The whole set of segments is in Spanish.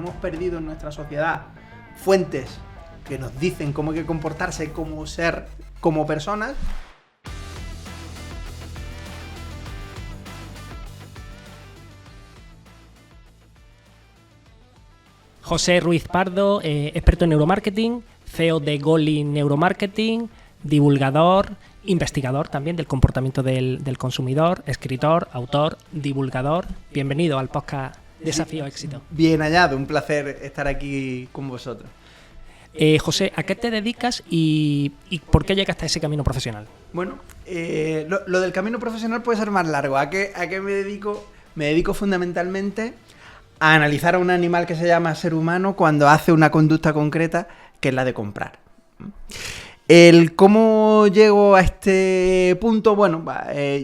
hemos perdido en nuestra sociedad fuentes que nos dicen cómo hay que comportarse, cómo ser como personas. José Ruiz Pardo, experto en neuromarketing, CEO de Goli Neuromarketing, divulgador, investigador también del comportamiento del consumidor, escritor, autor, divulgador. Bienvenido al podcast Desafío Éxito. Bien hallado, un placer estar aquí con vosotros. José, ¿a qué te dedicas y por qué llegaste a ese camino profesional? Bueno, lo del camino profesional puede ser más largo. ¿A qué me dedico? Me dedico fundamentalmente a analizar a un animal que se llama ser humano cuando hace una conducta concreta, que es la de comprar. El cómo llego a este punto, bueno,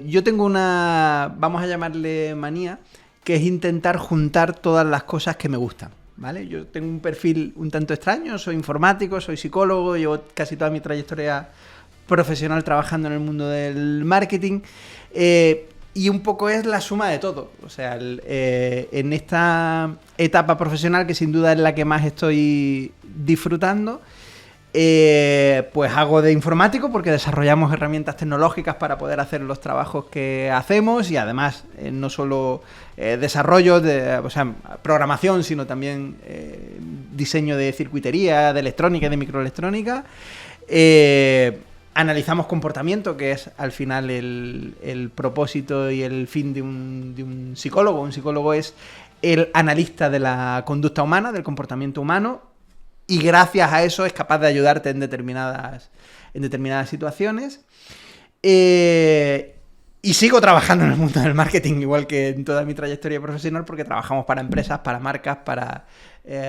yo tengo una, vamos a llamarle manía, que es intentar juntar todas las cosas que me gustan, ¿vale? Yo tengo un perfil un tanto extraño, soy informático, soy psicólogo, llevo casi toda mi trayectoria profesional trabajando en el mundo del marketing, y un poco es la suma de todo. O sea, en esta etapa profesional, que sin duda es la que más estoy disfrutando, pues hago de informático porque desarrollamos herramientas tecnológicas para poder hacer los trabajos que hacemos, y además no solo desarrollo, o sea, programación, sino también diseño de circuitería, de electrónica y de microelectrónica. Analizamos comportamiento, que es al final el propósito y el fin de un psicólogo. Un psicólogo es el analista de la conducta humana, del comportamiento humano, y gracias a eso es capaz de ayudarte en determinadas situaciones. Y sigo trabajando en el mundo del marketing, igual que en toda mi trayectoria profesional, porque trabajamos para empresas, para marcas, para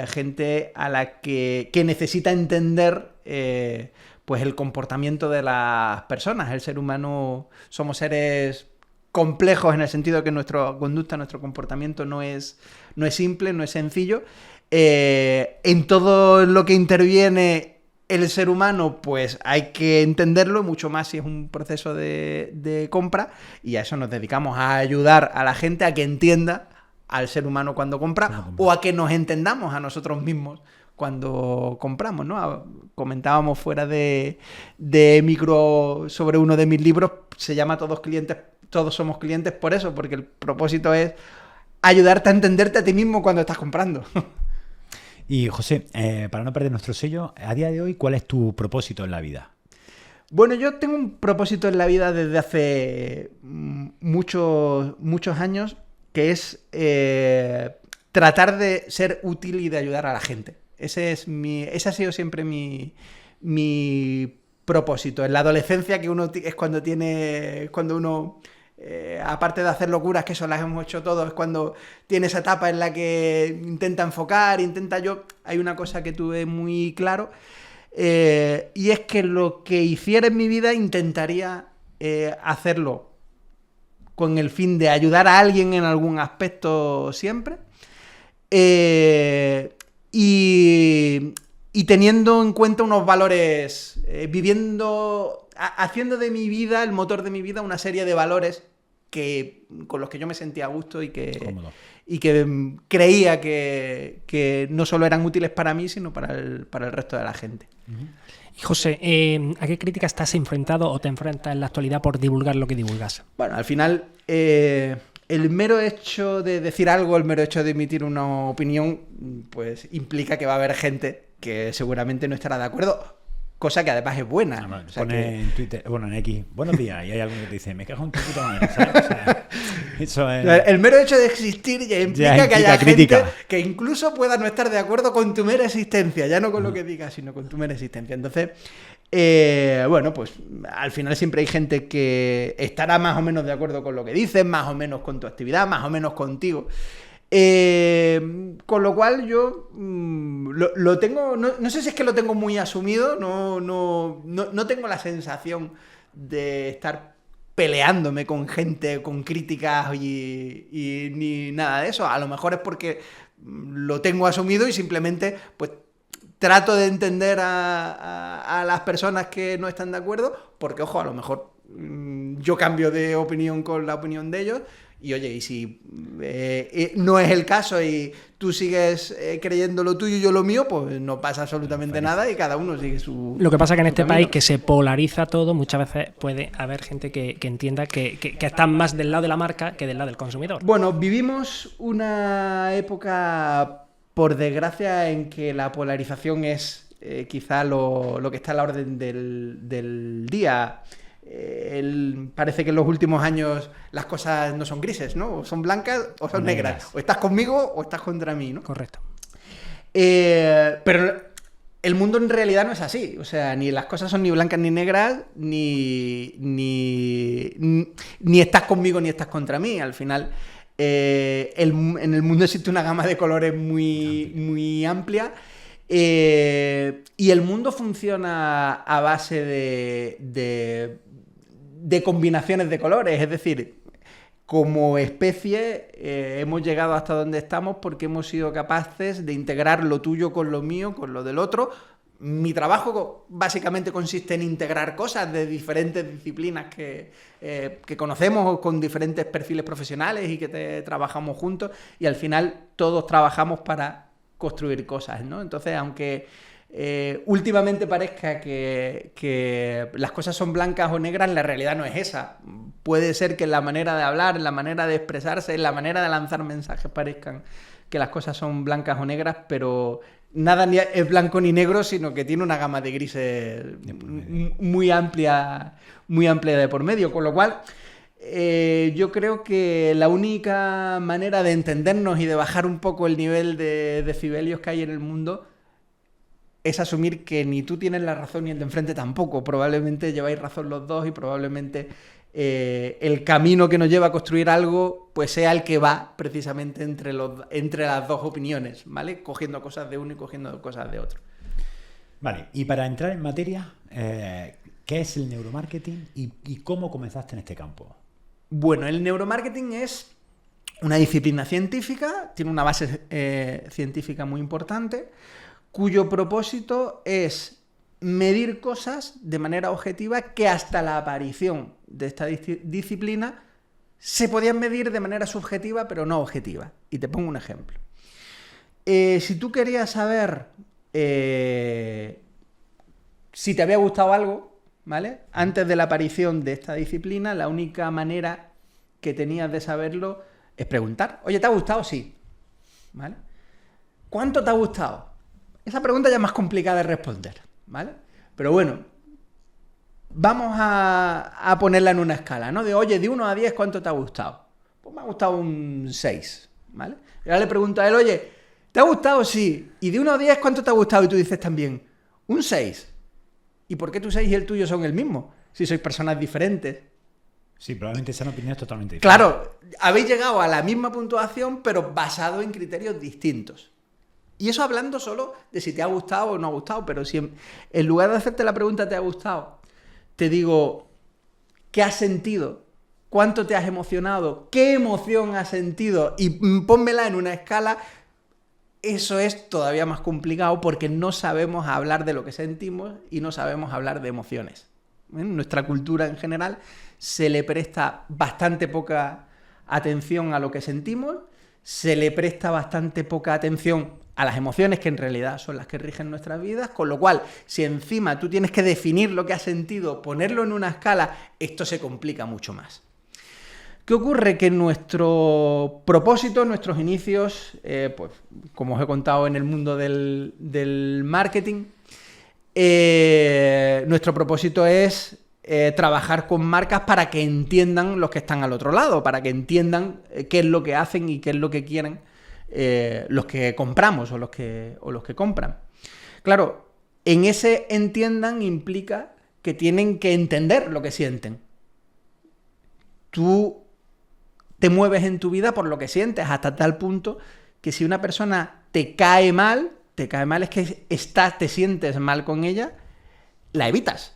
gente a la que necesita entender pues el comportamiento de las personas. El ser humano, somos seres complejos en el sentido de que nuestra conducta, nuestro comportamiento no es simple, no es sencillo. En todo lo que interviene el ser humano, pues hay que entenderlo, mucho más si es un proceso de compra, y a eso nos dedicamos, a ayudar a la gente a que entienda al ser humano cuando compra, o a que nos entendamos a nosotros mismos cuando compramos, ¿no? Comentábamos fuera de micro sobre uno de mis libros, se llama Todos somos clientes por eso, porque el propósito es ayudarte a entenderte a ti mismo cuando estás comprando. Y José, para no perder nuestro sello, a día de hoy, ¿cuál es tu propósito en la vida? Bueno, yo tengo un propósito en la vida desde hace muchos años, que es tratar de ser útil y de ayudar a la gente. Ese ha sido siempre mi propósito. En la adolescencia, que es cuando uno aparte de hacer locuras, que eso las hemos hecho todos, es cuando tiene esa etapa en la que intenta enfocar, hay una cosa que tuve muy claro, y es que lo que hiciera en mi vida intentaría hacerlo con el fin de ayudar a alguien en algún aspecto siempre, y teniendo en cuenta unos valores, haciendo de mi vida, el motor de mi vida, una serie de valores con los que yo me sentía a gusto y que creía que no solo eran útiles para mí, sino para el resto de la gente. Y José, ¿a qué crítica estás enfrentado o te enfrentas en la actualidad por divulgar lo que divulgas? Bueno, al final, el mero hecho de decir algo, el mero hecho de emitir una opinión, pues implica que va a haber gente que seguramente no estará de acuerdo, cosa que además es buena. Pone en Twitter, bueno, en X, buenos días, y hay alguien que te dice, me cago en tu puta madre, ¿sabes? O sea, eso es... El mero hecho de existir ya implica que haya crítica. Gente que incluso pueda no estar de acuerdo con tu mera existencia, ya no con lo que digas, sino con tu mera existencia. Entonces, bueno, pues al final siempre hay gente que estará más o menos de acuerdo con lo que dices, más o menos con tu actividad, más o menos contigo. Con lo cual yo lo tengo, no sé si es que lo tengo muy asumido, no tengo la sensación de estar peleándome con gente, con críticas y ni nada de eso. A lo mejor es porque lo tengo asumido y simplemente pues trato de entender a las personas que no están de acuerdo, porque ojo, a lo mejor yo cambio de opinión con la opinión de ellos, Y oye, y si no es el caso y tú sigues creyendo lo tuyo y yo lo mío, pues no pasa absolutamente nada y cada uno sigue su... Lo que pasa es que en su este camino. país que se polariza todo, muchas veces puede haber gente que entienda que están más del lado de la marca que del lado del consumidor. Bueno, vivimos una época, por desgracia, en que la polarización es quizá lo que está a la orden del día. Parece que en los últimos años las cosas no son grises, ¿no? O son blancas o son negras. O estás conmigo o estás contra mí, ¿no? Correcto. Pero el mundo en realidad no es así. O sea, ni las cosas son ni blancas ni negras, ni estás conmigo ni estás contra mí. Al final, en el mundo existe una gama de colores muy amplia. Y el mundo funciona a base de combinaciones de colores. Es decir, como especie hemos llegado hasta donde estamos porque hemos sido capaces de integrar lo tuyo con lo mío, con lo del otro. Mi trabajo básicamente consiste en integrar cosas de diferentes disciplinas que conocemos con diferentes perfiles profesionales y que trabajamos juntos, y al final todos trabajamos para construir cosas, ¿no? Entonces, aunque últimamente parezca que las cosas son blancas o negras, la realidad no es esa. Puede ser que en la manera de hablar, en la manera de expresarse, en la manera de lanzar mensajes parezcan que las cosas son blancas o negras, pero nada ni es blanco ni negro, sino que tiene una gama de grises muy amplia de por medio, con lo cual yo creo que la única manera de entendernos y de bajar un poco el nivel de decibelios que hay en el mundo es asumir que ni tú tienes la razón ni el de enfrente tampoco. Probablemente lleváis razón los dos y probablemente el camino que nos lleva a construir algo pues sea el que va precisamente entre las dos opiniones, ¿vale? Cogiendo cosas de uno y cogiendo cosas de otro. Vale, y para entrar en materia, ¿qué es el neuromarketing y cómo comenzaste en este campo? Bueno, el neuromarketing es una disciplina científica, tiene una base científica muy importante, cuyo propósito es medir cosas de manera objetiva que hasta la aparición de esta disciplina se podían medir de manera subjetiva pero no objetiva. Y te pongo un ejemplo. Si tú querías saber si te había gustado algo, ¿vale? Antes de la aparición de esta disciplina, la única manera que tenías de saberlo es preguntar. Oye, ¿te ha gustado? Sí. ¿Vale? ¿Cuánto te ha gustado? Esa pregunta ya es más complicada de responder, ¿vale? Pero bueno, vamos a ponerla en una escala, ¿no? De, oye, de 1 a 10, ¿cuánto te ha gustado? Pues me ha gustado un 6, ¿vale? Y ahora le pregunto a él, oye, ¿te ha gustado? Sí. Y de 1 a 10, ¿cuánto te ha gustado? Y tú dices también, un 6. ¿Y por qué tu 6 y el tuyo son el mismo? Si sois personas diferentes. Sí, probablemente sean opiniones totalmente diferentes. Claro, habéis llegado a la misma puntuación, pero basado en criterios distintos. Y eso hablando solo de si te ha gustado o no ha gustado, pero si en lugar de hacerte la pregunta ¿te ha gustado?, te digo ¿qué has sentido? ¿Cuánto te has emocionado? ¿Qué emoción has sentido? Y pónmela en una escala. Eso es todavía más complicado porque no sabemos hablar de lo que sentimos y no sabemos hablar de emociones. En nuestra cultura en general se le presta bastante poca atención a lo que sentimos, se le presta bastante poca atención a las emociones, que en realidad son las que rigen nuestras vidas, con lo cual, si encima tú tienes que definir lo que has sentido, ponerlo en una escala, esto se complica mucho más. ¿Qué ocurre? Que nuestro propósito, nuestros inicios, pues como os he contado en el mundo del marketing, nuestro propósito es trabajar con marcas para que entiendan los que están al otro lado, para que entiendan qué es lo que hacen y qué es lo que quieren los que compramos o los que compran. Claro, en ese entiendan implica que tienen que entender lo que sienten. Tú te mueves en tu vida por lo que sientes, hasta tal punto que si una persona te cae mal es que te sientes mal con ella, la evitas.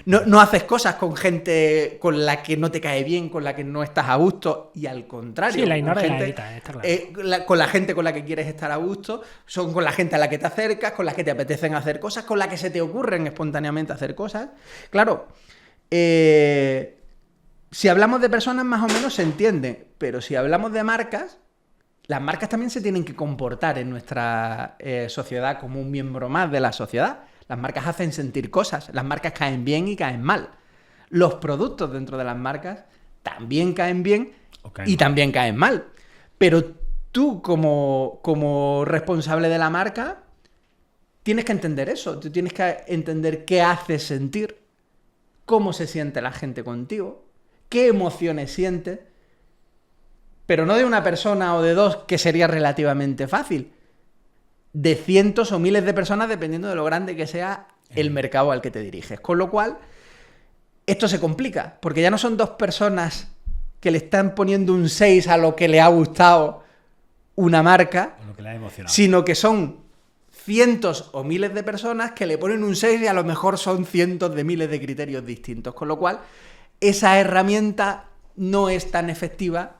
No haces cosas con gente con la que no te cae bien, con la que no estás a gusto, y al contrario. Sí, la ignoras y la evitas, está claro. Con la gente con la que quieres estar a gusto, son con la gente a la que te acercas, con la que te apetecen hacer cosas, con la que se te ocurren espontáneamente hacer cosas. Claro, Si hablamos de personas, más o menos se entiende, pero si hablamos de marcas, las marcas también se tienen que comportar en nuestra sociedad como un miembro más de la sociedad. Las marcas hacen sentir cosas, las marcas caen bien y caen mal. Los productos dentro de las marcas también caen bien y también caen mal. Pero tú, como responsable de la marca, tienes que entender eso. Tú tienes que entender qué hace sentir, cómo se siente la gente contigo, qué emociones siente, pero no de una persona o de dos, que sería relativamente fácil. De cientos o miles de personas, dependiendo de lo grande que sea el mercado al que te diriges. Con lo cual, esto se complica, porque ya no son dos personas que le están poniendo un 6 a lo que le ha gustado una marca, Lo que le ha emocionado. sino que son cientos o miles de personas que le ponen un 6 y a lo mejor son cientos de miles de criterios distintos. Con lo cual, esa herramienta no es tan efectiva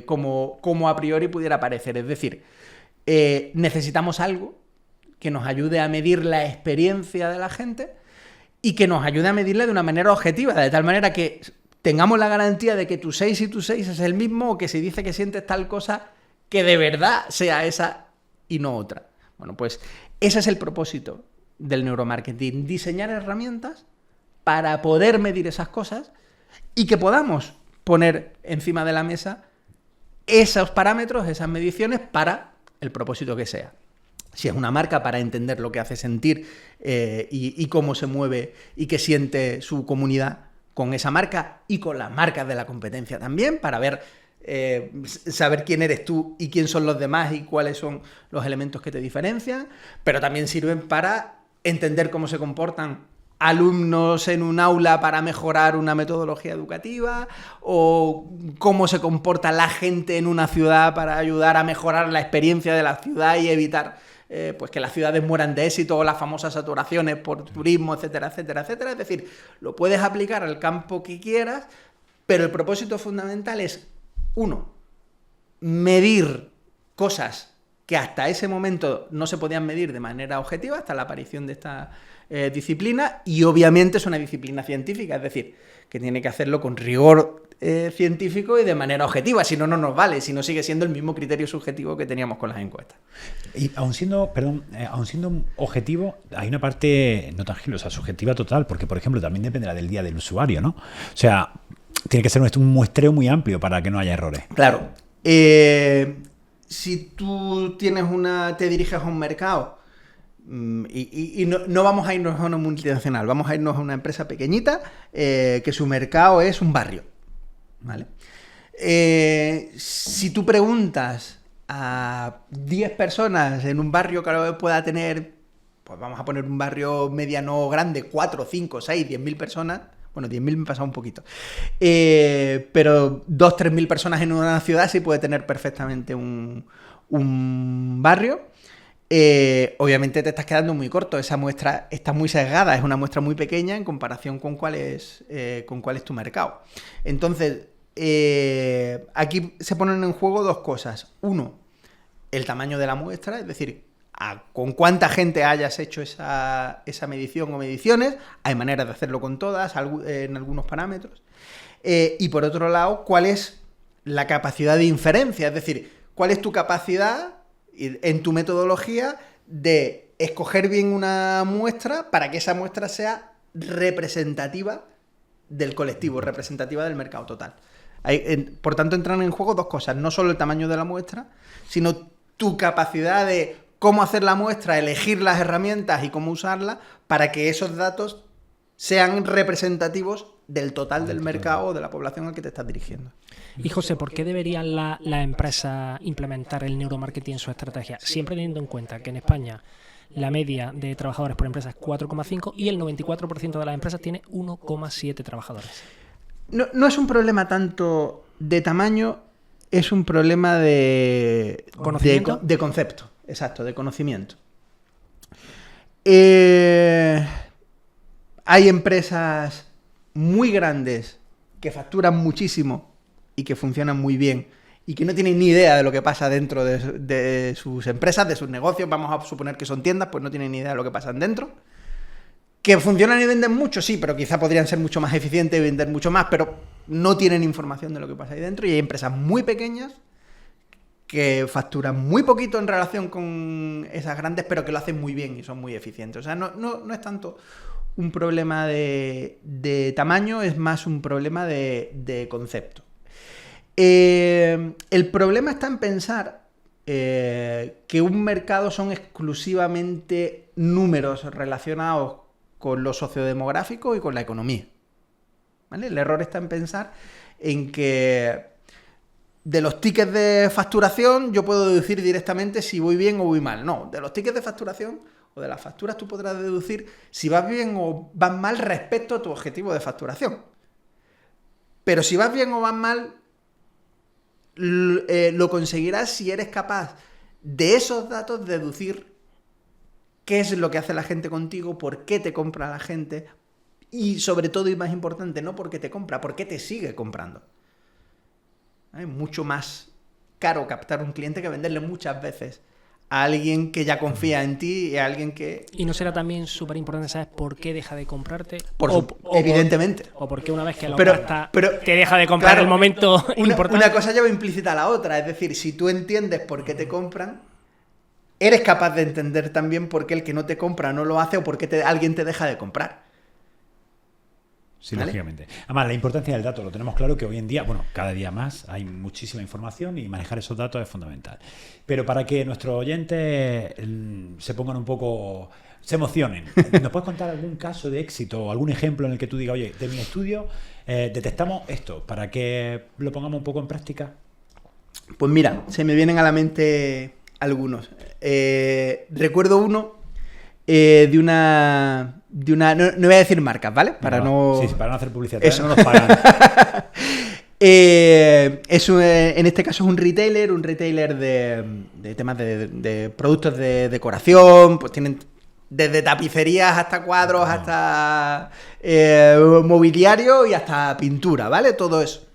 como a priori pudiera parecer. Es decir, necesitamos algo que nos ayude a medir la experiencia de la gente y que nos ayude a medirla de una manera objetiva, de tal manera que tengamos la garantía de que tu 6 y tu 6 es el mismo, o que si dice que sientes tal cosa, que de verdad sea esa y no otra. Bueno, pues ese es el propósito del neuromarketing, diseñar herramientas para poder medir esas cosas y que podamos poner encima de la mesa esos parámetros, esas mediciones para el propósito que sea. Si es una marca, para entender lo que hace sentir y cómo se mueve y qué siente su comunidad con esa marca y con las marcas de la competencia también, para ver, saber quién eres tú y quién son los demás y cuáles son los elementos que te diferencian, pero también sirven para entender cómo se comportan alumnos en un aula para mejorar una metodología educativa, o cómo se comporta la gente en una ciudad para ayudar a mejorar la experiencia de la ciudad y evitar pues que las ciudades mueran de éxito, o las famosas saturaciones por turismo, etcétera, etcétera, etcétera. Es decir, lo puedes aplicar al campo que quieras, pero el propósito fundamental es, uno, medir cosas que hasta ese momento no se podían medir de manera objetiva, hasta la aparición de esta disciplina, y obviamente es una disciplina científica, es decir, que tiene que hacerlo con rigor científico y de manera objetiva, si no, no nos vale, si no sigue siendo el mismo criterio subjetivo que teníamos con las encuestas. Y aun siendo objetivo, hay una parte no tangible, o sea, subjetiva total, porque, por ejemplo, también dependerá del día del usuario, ¿no? O sea, tiene que ser un muestreo muy amplio para que no haya errores. Claro. Si tú te diriges a un mercado y no vamos a irnos a una multinacional, vamos a irnos a una empresa pequeñita que su mercado es un barrio, ¿vale? Si tú preguntas a 10 personas en un barrio que ahora pueda tener, pues vamos a poner un barrio mediano o grande, 4, 5, 6, 10.000 personas. Bueno, 10.000 me pasa un poquito. Pero 2, 3.000 personas en una ciudad sí puede tener perfectamente un barrio. Obviamente te estás quedando muy corto. Esa muestra está muy sesgada. Es una muestra muy pequeña en comparación con cuál es tu mercado. Entonces, aquí se ponen en juego dos cosas. Uno, el tamaño de la muestra, es decir, con cuánta gente hayas hecho esa medición o mediciones. Hay maneras de hacerlo con todas, en algunos parámetros. Y por otro lado, cuál es la capacidad de inferencia, es decir, cuál es tu capacidad en tu metodología de escoger bien una muestra para que esa muestra sea representativa del colectivo, representativa del mercado total. Por tanto, entran en juego dos cosas, no solo el tamaño de la muestra, sino tu capacidad de cómo hacer la muestra, elegir las herramientas y cómo usarlas para que esos datos sean representativos del total del mercado o de la población al que te estás dirigiendo. Y José, ¿por qué deberían las empresas implementar el neuromarketing en su estrategia? Siempre teniendo en cuenta que en España la media de trabajadores por empresa es 4,5 y el 94% de las empresas tiene 1,7 trabajadores. No es un problema tanto de tamaño, es un problema de concepto. Exacto, de conocimiento. Hay empresas muy grandes que facturan muchísimo y que funcionan muy bien y que no tienen ni idea de lo que pasa dentro de sus empresas, de sus negocios. Vamos a suponer que son tiendas, pues no tienen ni idea de lo que pasa dentro. ¿Que funcionan y venden mucho? Sí, pero quizá podrían ser mucho más eficientes y vender mucho más, pero no tienen información de lo que pasa ahí dentro, y hay empresas muy pequeñas que facturan muy poquito en relación con esas grandes, pero que lo hacen muy bien y son muy eficientes. O sea, no es tanto un problema de tamaño, es más un problema de concepto. El problema está en pensar que un mercado son exclusivamente números relacionados con lo sociodemográfico y con la economía, ¿vale? El error está en pensar en que de los tickets de facturación yo puedo deducir directamente si voy bien o voy mal. No, de los tickets de facturación o de las facturas tú podrás deducir si vas bien o vas mal respecto a tu objetivo de facturación. Pero si vas bien o vas mal, lo conseguirás si eres capaz de esos datos deducir qué es lo que hace la gente contigo, por qué te compra la gente y, sobre todo y más importante, no por qué te compra, por qué te sigue comprando. Es mucho más caro captar un cliente que venderle muchas veces a alguien que ya confía en ti y a alguien que... ¿Y no será también súper importante saber por qué deja de comprarte? Evidentemente. O por qué una vez que lo Pero te deja de comprar claro, el momento importante. Una cosa lleva implícita a la otra. Es decir, si tú entiendes por qué te compran, eres capaz de entender también por qué el que no te compra no lo hace o por qué alguien te deja de comprar. Sí, ¿vale? lógicamente. Además, la importancia del dato, lo tenemos claro que hoy en día, bueno, cada día más hay muchísima información y manejar esos datos es fundamental. Pero para que nuestros oyentes se pongan un poco, se emocionen, ¿nos puedes contar algún caso de éxito o algún ejemplo en el que tú digas, oye, de mi estudio detectamos esto, para que lo pongamos un poco en práctica? Pues mira, se me vienen a la mente algunos. Recuerdo uno de una... No voy a decir marcas, ¿vale? Para no... Sí, para no hacer publicidad. Eso. No nos pagan. En este caso es un retailer de temas de productos de decoración, pues tienen desde tapicerías hasta cuadros, hasta mobiliario y hasta pintura, ¿vale? Todo eso.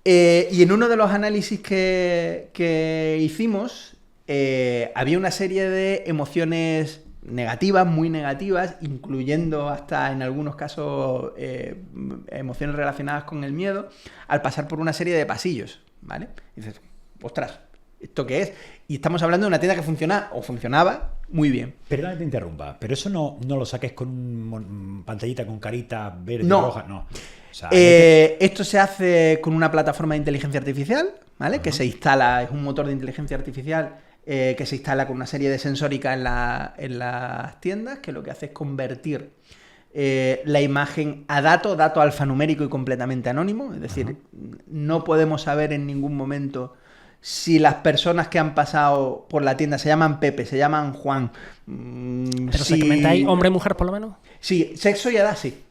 Y en uno de los análisis que hicimos, había una serie de emociones negativas, muy negativas, incluyendo hasta en algunos casos emociones relacionadas con el miedo, al pasar por una serie de pasillos, ¿vale? Y dices, ostras, ¿esto qué es? Y estamos hablando de una tienda que funciona o funcionaba muy bien. Perdón que te interrumpa, pero eso no lo saques con una pantallita con carita verde, no. roja, no. O sea, esto se hace con una plataforma de inteligencia artificial, ¿vale? Que se instala, es un motor de inteligencia artificial que se instala con una serie de sensórica en las tiendas, que lo que hace es convertir la imagen a dato alfanumérico y completamente anónimo. Es decir, no podemos saber en ningún momento si las personas que han pasado por la tienda se llaman Pepe, se llaman Juan. ¿Pero segmentáis hombre y mujer por lo menos? Sí, sexo y edad sí.